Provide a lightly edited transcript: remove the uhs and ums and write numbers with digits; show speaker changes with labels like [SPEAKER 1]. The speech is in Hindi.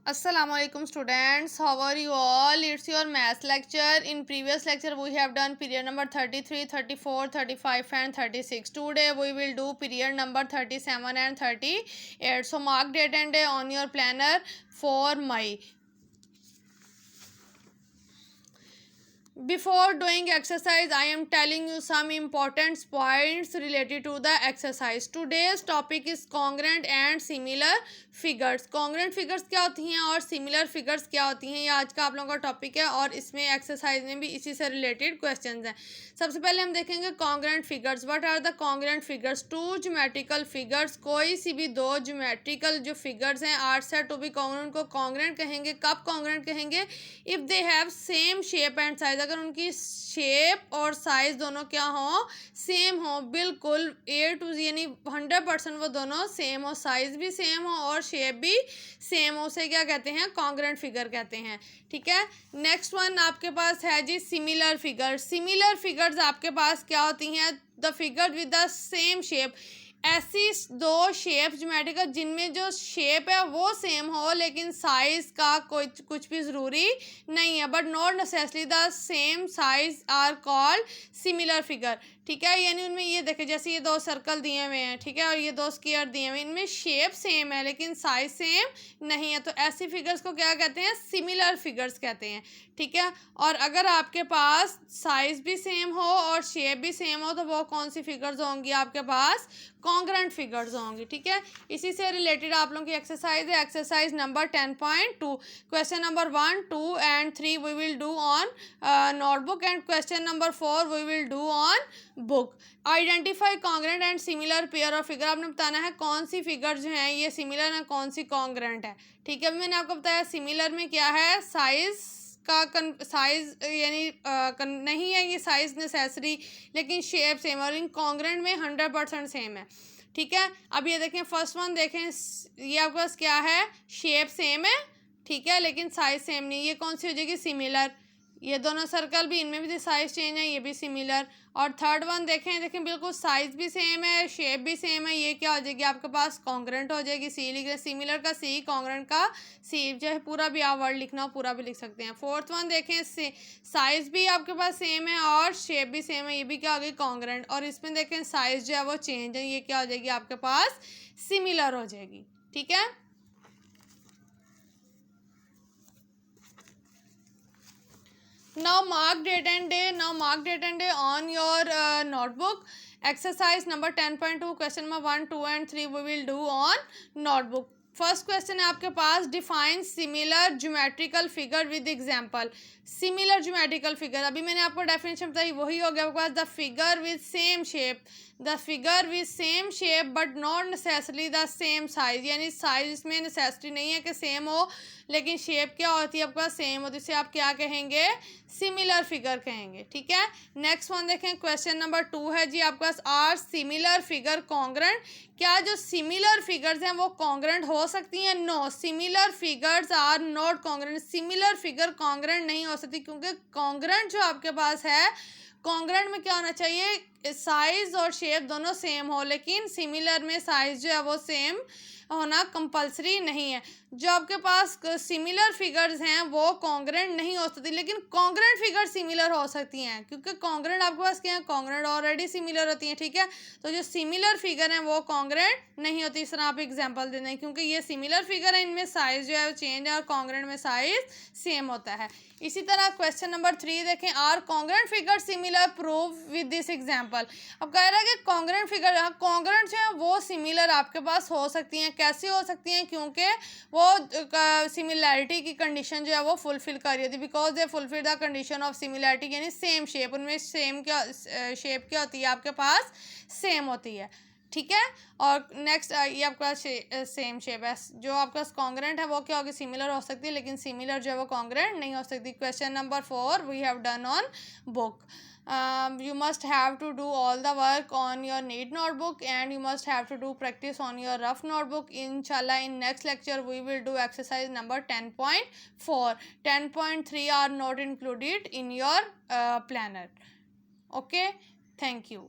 [SPEAKER 1] Assalamualaikum students, how are you all? It's your math lecture. In previous lecture we have done period number 33, 34, 35 and 36. Today we will do period number 37 and 38. So mark date and day on your planner for May. Before doing exercise, I am telling you some important points related to the exercise. Today's topic is congruent and similar figures. Congruent figures क्या होती हैं और similar figures क्या होती हैं, ये आज का आप लोगों का टॉपिक है और इसमें एक्सरसाइज में भी इसी से रिलेटेड क्वेश्चंस हैं. सबसे पहले हम देखेंगे congruent figures. What are the congruent figures? Two geometrical figures. कोई सी भी दो geometrical जो figures हैं are said to be congruent को congruent कहेंगे. कब congruent कहेंगे? If they have same shape and size. अगर उनकी शेप और साइज दोनों क्या हो, सेम हो, बिल्कुल A to Z यानी 100% वो दोनों सेम हो, साइज भी सेम हो और शेप भी सेम हो, उसे क्या कहते हैं? कॉन्ग्रुएंट फिगर कहते हैं. ठीक है. नेक्स्ट वन आपके पास है जी सिमिलर फिगर. सिमिलर फिगर्स आपके पास क्या होती हैं? The figure with the same shape. ऐसी दो शेप्स ज्योमेट्रिकल जिनमें जो शेप है वो सेम हो लेकिन साइज का कोई कुछ भी ज़रूरी नहीं है, but not necessary the same size are called similar figure. ठीक है. यानी उनमें ये देखें, जैसे ये दो सर्कल दिए हुए हैं, ठीक है, और ये दो स्क्वायर दिए हुए हैं, इनमें शेप सेम है लेकिन साइज सेम नहीं है, तो ऐसी फिगर्स को क्या कहते हैं? सिमिलर फिगर्स कहते हैं. ठीक है. और अगर आपके पास साइज भी सेम हो और शेप भी सेम हो तो वो कौन सी फिगर्स होंगी? आपके पास कॉन्ग्रुएंट फिगर्स होंगी. ठीक है. इसी से रिलेटेड आप लोगों की एक्सरसाइज है. Exercise number 10.2. Question number 1, 2 and 3 we will do on notebook and question number 4 we will do on book. Identify congruent and similar pair of figure. आपने बताना है कौन सी फिगर जो है ये सिमिलर है, कौन सी कॉन्ग्रुएंट है. ठीक है. मैंने आपको बताया सिमिलर में क्या है, साइज का साइज यानी नहीं है ये साइज नेसेसरी, लेकिन शेप सेम, और इन कॉन्ग्रुएंट में 100% सेम है. ठीक है. अब ये देखें, फर्स्ट वन देखें, ये आपके पास क्या है? शेप सेम है, ठीक है, लेकिन साइज सेम नहीं. ये कौन सी हो जाएगी? सिमिलर. ये दोनों सर्कल भी, इनमें भी साइज चेंज है, ये भी सिमिलर. और थर्ड वन देखें बिल्कुल साइज भी सेम है, शेप भी सेम है, ये क्या हो जाएगी आपके पास? कॉन्ग्रुएंट हो जाएगी. सी लिख रहे, सिमिलर का सी, कॉन्ग्रुएंट का सी, चाहे पूरा भी आप वर्ड लिखना हो पूरा भी लिख सकते हैं. फोर्थ वन देखें, साइज भी आपके पास सेम है और शेप भी सेम है, ये भी क्या हो गई? कॉन्ग्रुएंट. और इसमें देखें साइज जो है वो चेंज है, ये क्या हो जाएगी आपके पास? सिमिलर हो जाएगी. ठीक है. Now mark date and day. Now mark date and day on your notebook. Exercise number 10.2. Question number 1, 2 and 3 we will do on notebook. First question है आपके पास, define similar geometrical figure with example. Similar geometrical figure, अभी मैंने आपको डेफिनेशन बताई, वही हो गया आपके पास. The figure with same shape. The figure with same shape but not necessarily the same size. यानी साइज इसमें नेसेसरी नहीं है कि सेम हो, लेकिन शेप क्या होती है आपके पास? सेम होती है. इसे आप क्या कहेंगे? सिमिलर फिगर कहेंगे. ठीक है. नेक्स्ट वन देखें, क्वेश्चन नंबर 2 है जी आपके पास, आर सिमिलर फिगर कॉन्ग्रुएंट. क्या जो सिमिलर फिगर्स हैं वो कॉन्ग्रुएंट हो सकती हैं? No, similar figures are not congruent. Similar figure congruent नहीं हो सकती, क्योंकि कॉन्ग्रुएंट जो आपके पास है, कॉन्ग्रुएंट में क्या होना चाहिए? साइज और शेप दोनों सेम हो, लेकिन सिमिलर में साइज जो है वो सेम होना कंपलसरी नहीं है. जो आपके पास सिमिलर फिगर्स हैं वो कॉन्ग्रुएंट नहीं हो सकती, लेकिन कॉन्ग्रुएंट फिगर सिमिलर हो सकती हैं, क्योंकि कॉन्ग्रुएंट आपके पास क्या है? कॉन्ग्रुएंट ऑलरेडी सिमिलर होती हैं. ठीक है. तो जो सिमिलर फिगर हैं वो कॉन्ग्रुएंट नहीं होती. इस तरह आप एग्जांपल दे दें, क्योंकि ये सिमिलर फिगर है, इनमें साइज जो है वो चेंज है और कॉन्ग्रुएंट में साइज सेम होता है. इसी तरह क्वेश्चन नंबर 3 देखें, are congruent figure similar, prove with this example. अब कह रहा है कि कॉन्ग्रुएंट फिगर, कॉन्ग्रुएंट जो है वो सिमिलर आपके पास हो सकती हैं. कैसे हो सकती हैं? क्योंकि वो सिमिलैरिटी की कंडीशन जो है वो फुलफिल कर रही होती है, because they fulfil the condition of similarity. यानी सेम शेप, उनमें सेम क्या शेप क्या होती है आपके पास? सेम होती है. ठीक है. और नेक्स्ट ये आपका सेम शेप है. जो आपका कॉन्ग्रुएंट है वो क्या होगी? सिमिलर हो सकती है, लेकिन सिमिलर जो है वो कॉन्ग्रुएंट नहीं हो सकती. Question number 4 we have done on book. You must have to do all the work on your neat notebook, and you must have to do practice on your rough notebook. Inshallah, in next lecture we will do exercise number 10.4. 10.3 are not included in your planner. Okay, thank you.